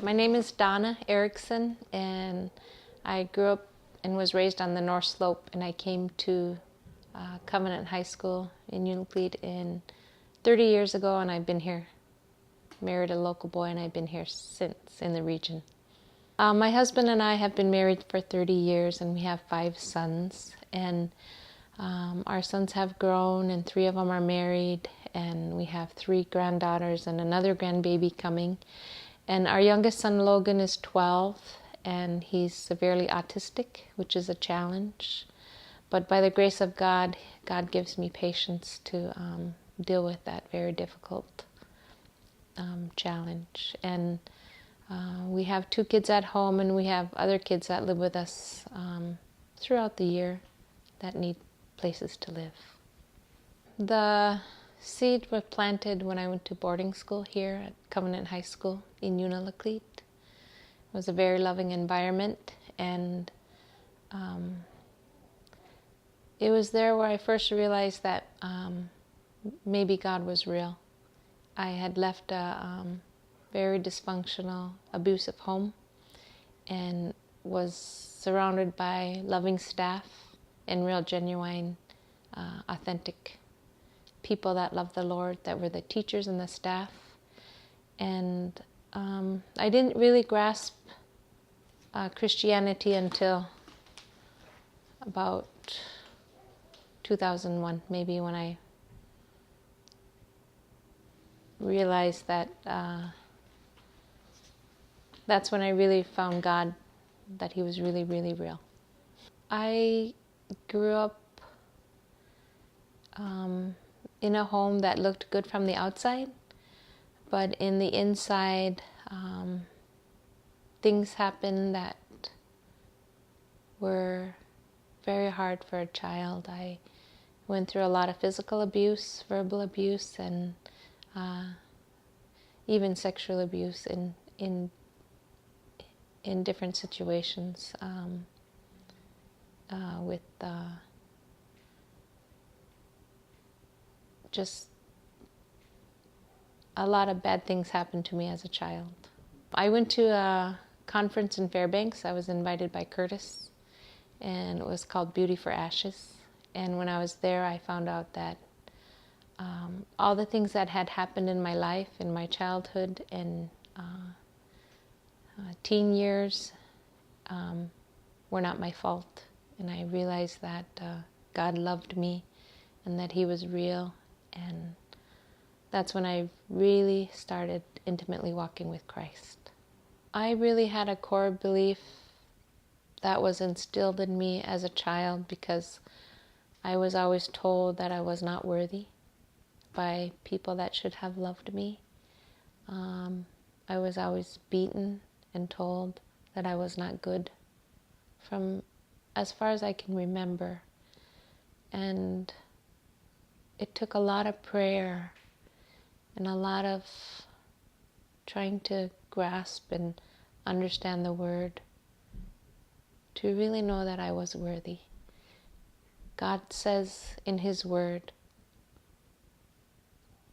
My name is Donna Erickson, and I grew up and was raised on the North Slope, and I came to Covenant High School in Unalakleet 30 years ago, and I've been here. Married a local boy, and I've been here since in the region. My husband and I have been married for 30 years, and we have 5 sons. And our sons have grown, and 3 of them are married, and we have 3 granddaughters and another grandbaby coming. And our youngest son, Logan, is 12, and he's severely autistic, which is a challenge. But by the grace of God, God gives me patience to deal with that very difficult challenge. And we have 2 kids at home, and we have other kids that live with us throughout the year that need places to live. The seed was planted when I went to boarding school here at Covenant High School in Unalakleet. It was a very loving environment, and it was there where I first realized that maybe God was real. I had left a very dysfunctional, abusive home and was surrounded by loving staff and real, genuine, authentic people that loved the Lord, that were the teachers and the staff. And I didn't really grasp Christianity until about 2001, maybe, when I realized that that's when I really found God, that He was really, really real. I grew up in a home that looked good from the outside, but in the inside, things happened that were very hard for a child. I went through a lot of physical abuse, verbal abuse, and even sexual abuse in different situations with just a lot of bad things happened to me as a child. I went to a conference in Fairbanks. I was invited by Curtis, and it was called Beauty for Ashes. And when I was there, I found out that all the things that had happened in my life, in my childhood and teen years, were not my fault. And I realized that God loved me and that He was real. And that's when I really started intimately walking with Christ. I really had a core belief that was instilled in me as a child, because I was always told that I was not worthy by people that should have loved me. I was always beaten and told that I was not good from as far as I can remember. And it took a lot of prayer and a lot of trying to grasp and understand the Word to really know that I was worthy. God says in His Word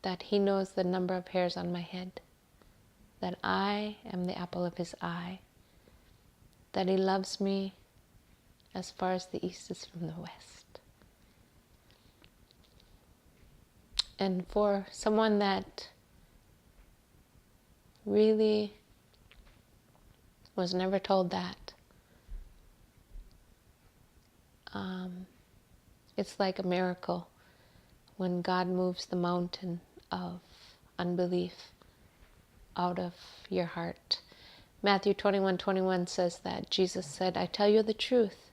that He knows the number of hairs on my head, that I am the apple of His eye, that He loves me as far as the east is from the west. And for someone that really was never told that, it's like a miracle when God moves the mountain of unbelief out of your heart. Matthew 21:21 says that Jesus said, "I tell you the truth.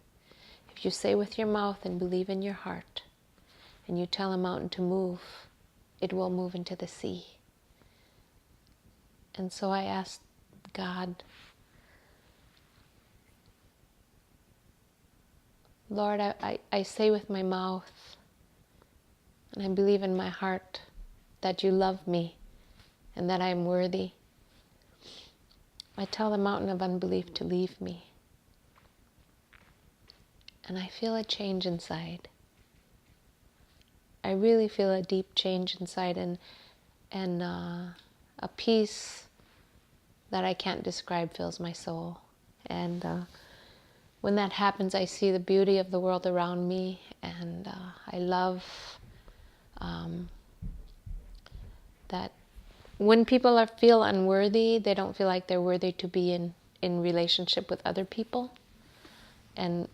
If you say with your mouth and believe in your heart, and you tell a mountain to move, it will move into the sea." And so I asked God, Lord, I say with my mouth, and I believe in my heart that you love me and that I am worthy. I tell the mountain of unbelief to leave me. And I feel a change inside. I really feel a deep change inside, and a peace that I can't describe fills my soul. And when that happens, I see the beauty of the world around me, and I love that when people feel unworthy, they don't feel like they're worthy to be in relationship with other people. And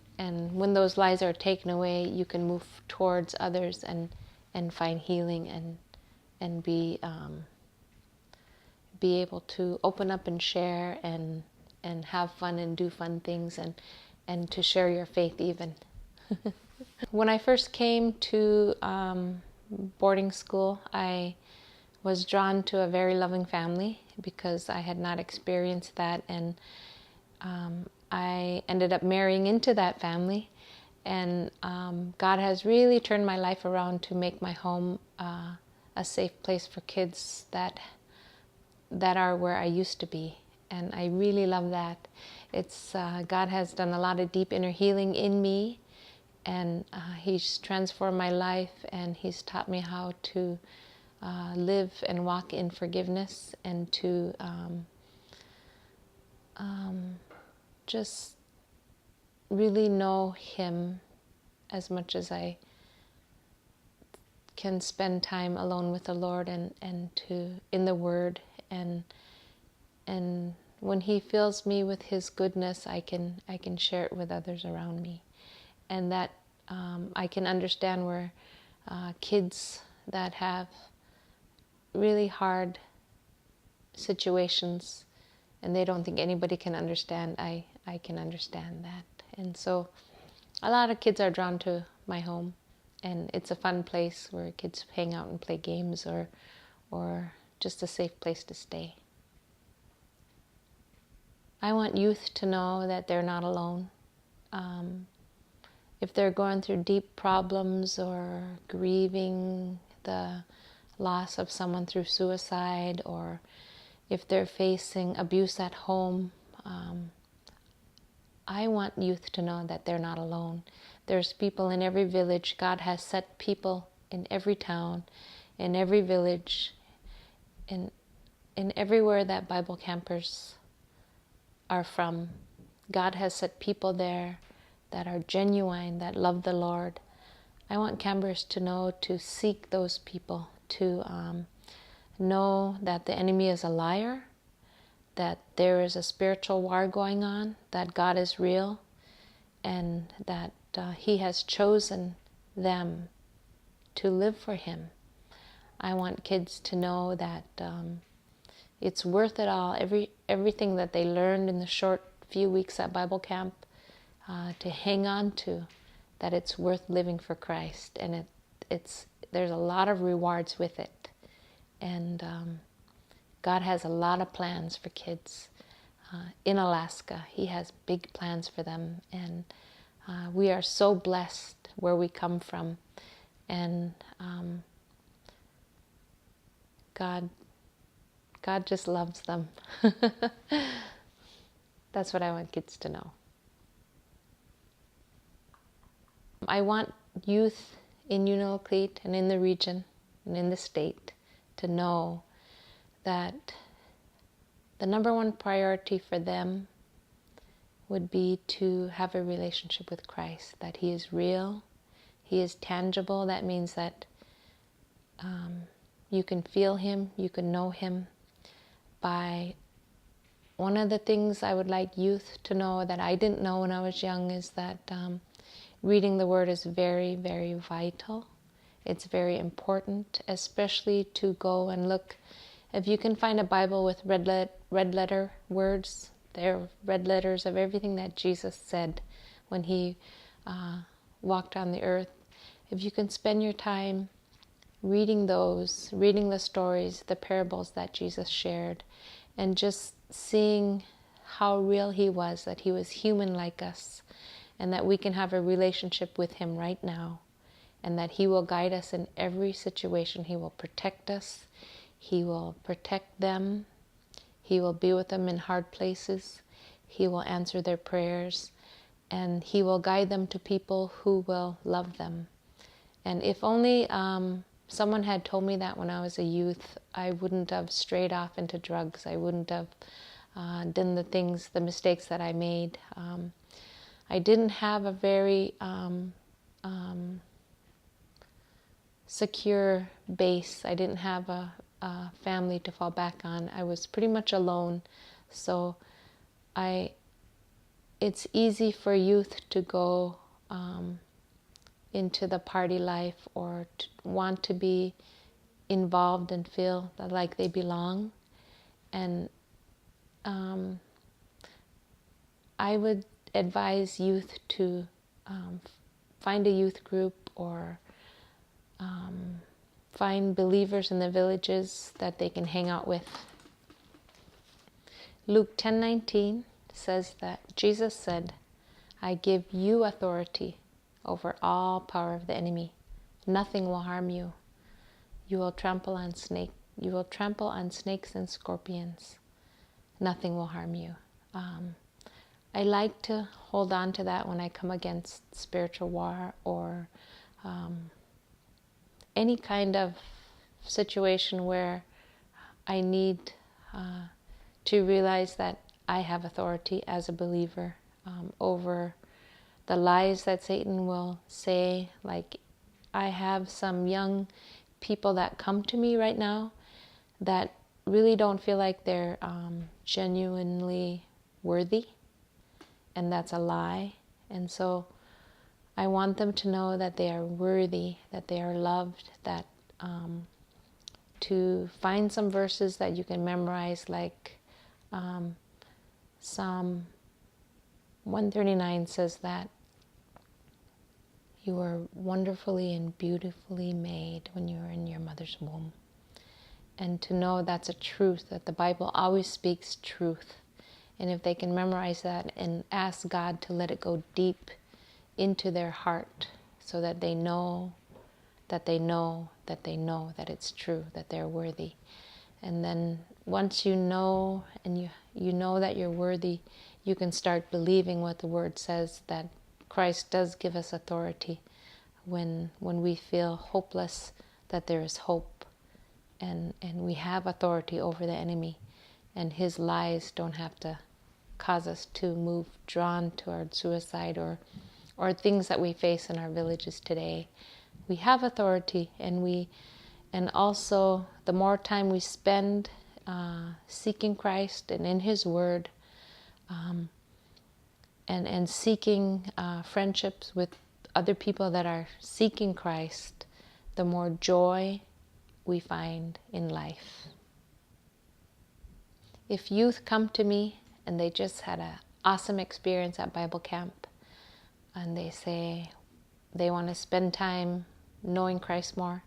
when those lies are taken away, you can move towards others and find healing and be able to open up and share and have fun and do fun things and to share your faith even. When I first came to boarding school, I was drawn to a very loving family because I had not experienced that, and I ended up marrying into that family, and God has really turned my life around to make my home a safe place for kids that are where I used to be, and I really love that. It's God has done a lot of deep inner healing in me, and He's transformed my life, and He's taught me how to live and walk in forgiveness, and to just really know Him as much as I can spend time alone with the Lord and to in the Word, and when He fills me with His goodness, I can share it with others around me, and that I can understand where kids that have really hard situations and they don't think anybody can understand, I can understand that. And so a lot of kids are drawn to my home, and it's a fun place where kids hang out and play games, or just a safe place to stay. I want youth to know that they're not alone. If they're going through deep problems or grieving the loss of someone through suicide, or if they're facing abuse at home, I want youth to know that they're not alone. There's people in every village. God has set people in every town, in every village, in everywhere that Bible campers are from. God has set people there that are genuine, that love the Lord. I want campers to know to seek those people, to know that the enemy is a liar, that there is a spiritual war going on, that God is real, and that He has chosen them to live for Him. I want kids to know that it's worth it all, everything that they learned in the short few weeks at Bible camp, to hang on to, that it's worth living for Christ, and there's a lot of rewards with it, and God has a lot of plans for kids in Alaska. He has big plans for them, and we are so blessed where we come from, and God just loves them. That's what I want kids to know. I want youth in Unalakleet and in the region and in the state to know that the number one priority for them would be to have a relationship with Christ, that He is real, He is tangible. That means that you can feel Him, you can know Him by one of the things I would like youth to know that I didn't know when I was young is that reading the Word is very, very vital. It's very important, especially to go and look. If you can find a Bible with red letter words, they're red letters of everything that Jesus said when He walked on the earth. If you can spend your time reading those, reading the stories, the parables that Jesus shared, and just seeing how real He was, that He was human like us, and that we can have a relationship with Him right now, and that He will guide us in every situation. He will protect us. He will protect them. He will be with them in hard places. He will answer their prayers, and He will guide them to people who will love them. And if only someone had told me that when I was a youth, I wouldn't have strayed off into drugs. I wouldn't have done the mistakes that I made. I didn't have a very secure base. I didn't have a family to fall back on. I was pretty much alone. So it's easy for youth to go into the party life or to want to be involved and feel like they belong. And I would advise youth to find a youth group or find believers in the villages that they can hang out with. Luke 10:19 says that Jesus said, "I give you authority over all power of the enemy. Nothing will harm you. You will trample on snakes and scorpions. Nothing will harm you." I like to hold on to that when I come against spiritual war or any kind of situation where I need to realize that I have authority as a believer over the lies that Satan will say. Like, I have some young people that come to me right now that really don't feel like they're genuinely worthy, and that's a lie. And so I want them to know that they are worthy, that they are loved, that to find some verses that you can memorize, like Psalm 139 says that you were wonderfully and beautifully made when you were in your mother's womb. And to know that's a truth, that the Bible always speaks truth. And if they can memorize that and ask God to let it go deep into their heart so that they know that they know that they know that it's true, that they're worthy. And then once you know and you know that you're worthy, you can start believing what the Word says, that Christ does give us authority when we feel hopeless, that there is hope, and we have authority over the enemy, and his lies don't have to cause us to move drawn toward suicide or things that we face in our villages today. We have authority, and also the more time we spend seeking Christ and in His Word, and seeking friendships with other people that are seeking Christ, the more joy we find in life. If youth come to me and they just had an awesome experience at Bible camp, and they say they want to spend time knowing Christ more,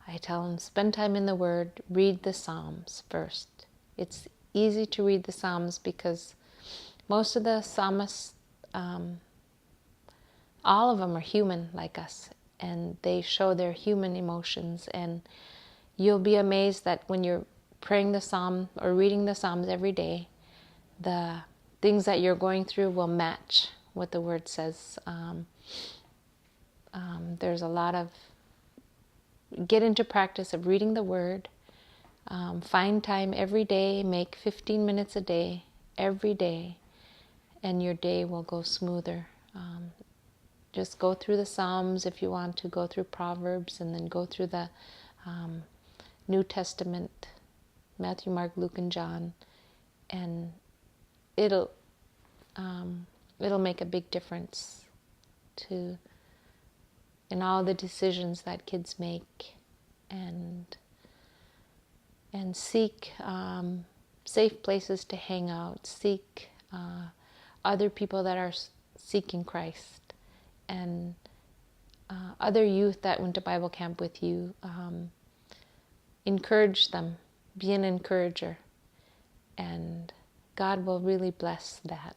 I tell them, spend time in the Word, read the Psalms first. It's easy to read the Psalms because most of the psalmists, all of them are human like us, and they show their human emotions. And you'll be amazed that when you're praying the Psalm or reading the Psalms every day, the things that you're going through will match what the Word says. There's a lot of get into practice of reading the Word. Find time every day, make 15 minutes a day, every day, and your day will go smoother. Just go through the Psalms if you want to, go through Proverbs, and then go through the New Testament, Matthew, Mark, Luke, and John, and it'll make a big difference in all the decisions that kids make, and seek safe places to hang out, seek other people that are seeking Christ, and other youth that went to Bible camp with you. Encourage them, be an encourager, and God will really bless that.